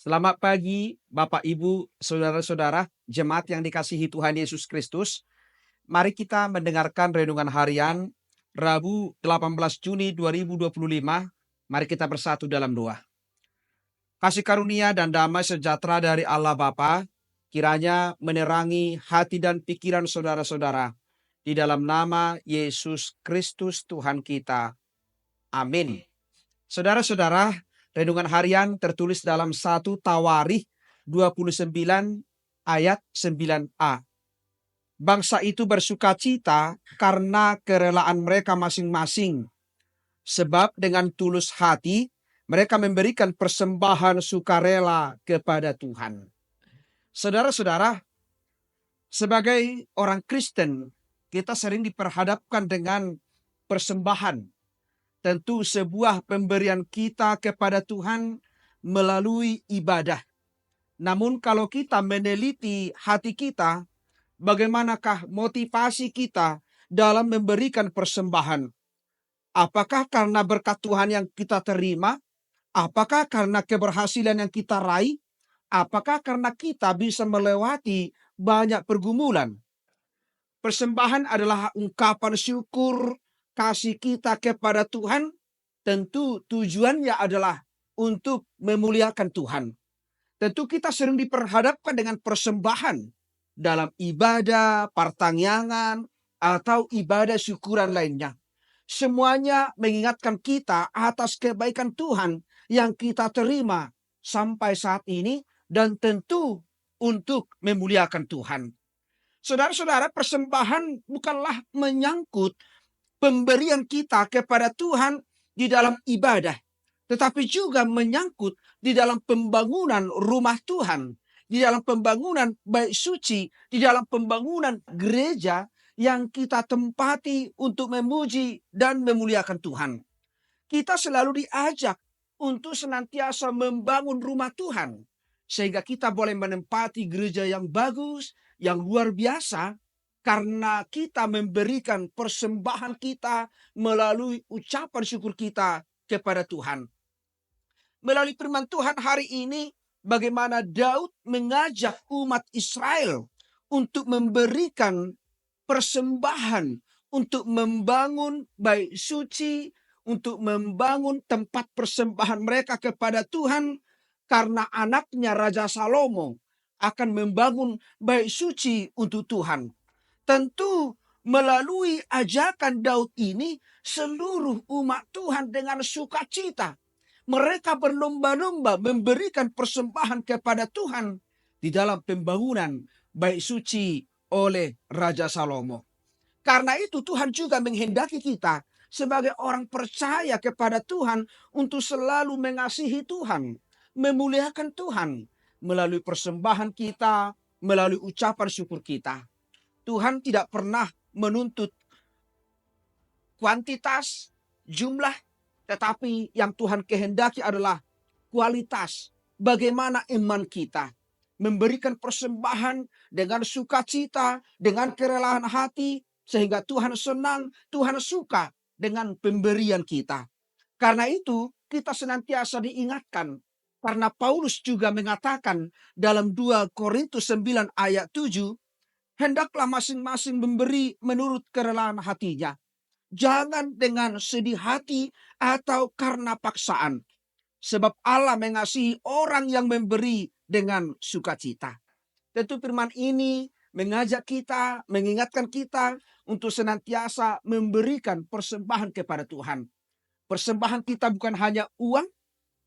Selamat pagi, Bapak, Ibu, saudara-saudara, jemaat yang dikasihi Tuhan Yesus Kristus. Mari kita mendengarkan renungan harian Rabu 18 Juni 2025. Mari kita bersatu dalam doa. Kasih karunia dan damai sejahtera dari Allah Bapa kiranya menerangi hati dan pikiran saudara-saudara. Di dalam nama Yesus Kristus Tuhan kita. Amin. Saudara-saudara, renungan harian tertulis dalam 1 Tawarikh 29 ayat 9a. Bangsa itu bersukacita karena kerelaan mereka masing-masing. Sebab dengan tulus hati mereka memberikan persembahan sukarela kepada Tuhan. Saudara-saudara, sebagai orang Kristen, kita sering diperhadapkan dengan persembahan. Tentu sebuah pemberian kita kepada Tuhan melalui ibadah. Namun kalau kita meneliti hati kita, bagaimanakah motivasi kita dalam memberikan persembahan? Apakah karena berkat Tuhan yang kita terima? Apakah karena keberhasilan yang kita raih? Apakah karena kita bisa melewati banyak pergumulan? Persembahan adalah ungkapan syukur kasih kita kepada Tuhan. Tentu tujuannya adalah untuk memuliakan Tuhan. Tentu kita sering diperhadapkan dengan persembahan dalam ibadah, pertangyangan, atau ibadah syukuran lainnya. Semuanya mengingatkan kita atas kebaikan Tuhan yang kita terima sampai saat ini dan tentu untuk memuliakan Tuhan. Saudara-saudara, persembahan bukanlah menyangkut pemberian kita kepada Tuhan di dalam ibadah, tetapi juga menyangkut di dalam pembangunan rumah Tuhan, di dalam pembangunan bait suci, di dalam pembangunan gereja yang kita tempati untuk memuji dan memuliakan Tuhan. Kita selalu diajak untuk senantiasa membangun rumah Tuhan, sehingga kita boleh menempati gereja yang bagus, yang luar biasa, karena kita memberikan persembahan kita melalui ucapan syukur kita kepada Tuhan. Melalui firman Tuhan hari ini, bagaimana Daud mengajak umat Israel untuk memberikan persembahan, untuk membangun bait suci, untuk membangun tempat persembahan mereka kepada Tuhan, karena anaknya Raja Salomo akan membangun bait suci untuk Tuhan. Tentu melalui ajakan Daud ini, seluruh umat Tuhan dengan sukacita mereka berlomba-lomba memberikan persembahan kepada Tuhan di dalam pembangunan bait suci oleh Raja Salomo. Karena itu Tuhan juga menghendaki kita sebagai orang percaya kepada Tuhan untuk selalu mengasihi Tuhan, memuliakan Tuhan melalui persembahan kita, melalui ucapan syukur kita. Tuhan tidak pernah menuntut kuantitas, jumlah, tetapi yang Tuhan kehendaki adalah kualitas. Bagaimana iman kita memberikan persembahan dengan sukacita, dengan kerelaan hati, sehingga Tuhan senang, Tuhan suka dengan pemberian kita. Karena itu kita senantiasa diingatkan, karena Paulus juga mengatakan dalam 2 Korintus 9 ayat 7, hendaklah masing-masing memberi menurut kerelaan hatinya. Jangan dengan sedih hati atau karena paksaan. Sebab Allah mengasihi orang yang memberi dengan sukacita. Tentu firman ini mengajak kita, mengingatkan kita untuk senantiasa memberikan persembahan kepada Tuhan. Persembahan kita bukan hanya uang,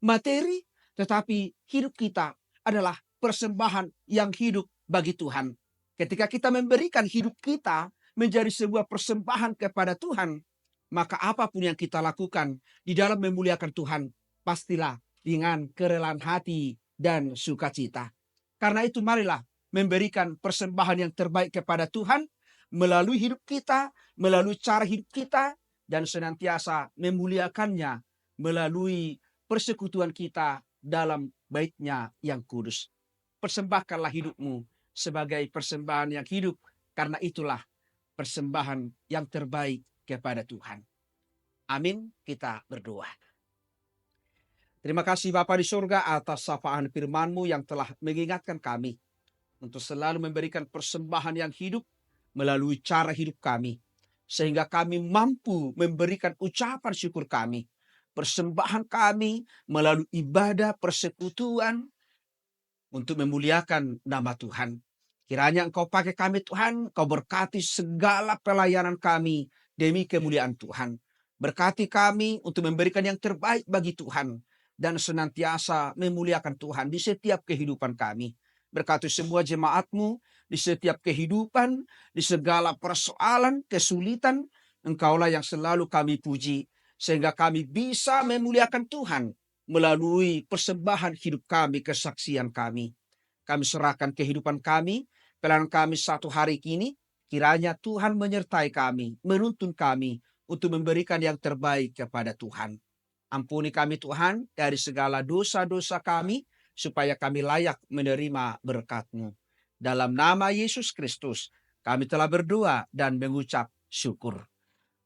materi, tetapi hidup kita adalah persembahan yang hidup bagi Tuhan. Ketika kita memberikan hidup kita menjadi sebuah persembahan kepada Tuhan, maka apapun yang kita lakukan di dalam memuliakan Tuhan, pastilah dengan kerelaan hati dan sukacita. Karena itu marilah memberikan persembahan yang terbaik kepada Tuhan melalui hidup kita, melalui cara hidup kita, dan senantiasa memuliakannya melalui persekutuan kita dalam bait-Nya yang kudus. Persembahkanlah hidupmu sebagai persembahan yang hidup, karena itulah persembahan yang terbaik kepada Tuhan. Amin. Kita berdoa. Terima kasih Bapa di surga atas sapaan firman-Mu yang telah mengingatkan kami untuk selalu memberikan persembahan yang hidup melalui cara hidup kami. Sehingga kami mampu memberikan ucapan syukur kami. Persembahan kami melalui ibadah persekutuan untuk memuliakan nama Tuhan. Kiranya Engkau pakai kami Tuhan, Engkau berkati segala pelayanan kami demi kemuliaan Tuhan. Berkati kami untuk memberikan yang terbaik bagi Tuhan dan senantiasa memuliakan Tuhan di setiap kehidupan kami. Berkati semua jemaat-Mu di setiap kehidupan, di segala persoalan, kesulitan, Engkaulah yang selalu kami puji, sehingga kami bisa memuliakan Tuhan melalui persembahan hidup kami, kesaksian kami. Kami serahkan kehidupan kami, pelayanan kami satu hari kini, kiranya Tuhan menyertai kami, menuntun kami untuk memberikan yang terbaik kepada Tuhan. Ampuni kami Tuhan dari segala dosa-dosa kami, supaya kami layak menerima berkat-Mu. Dalam nama Yesus Kristus, kami telah berdoa dan mengucap syukur.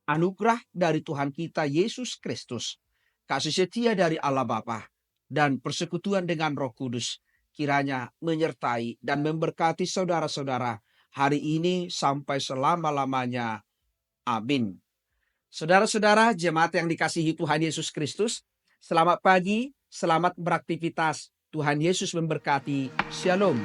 Anugerah dari Tuhan kita Yesus Kristus, kasih setia dari Allah Bapa, dan persekutuan dengan Roh Kudus, kiranya menyertai dan memberkati saudara-saudara hari ini sampai selama-lamanya. Amin. Saudara-saudara, jemaat yang dikasihi Tuhan Yesus Kristus, selamat pagi, selamat beraktivitas. Tuhan Yesus memberkati. Shalom.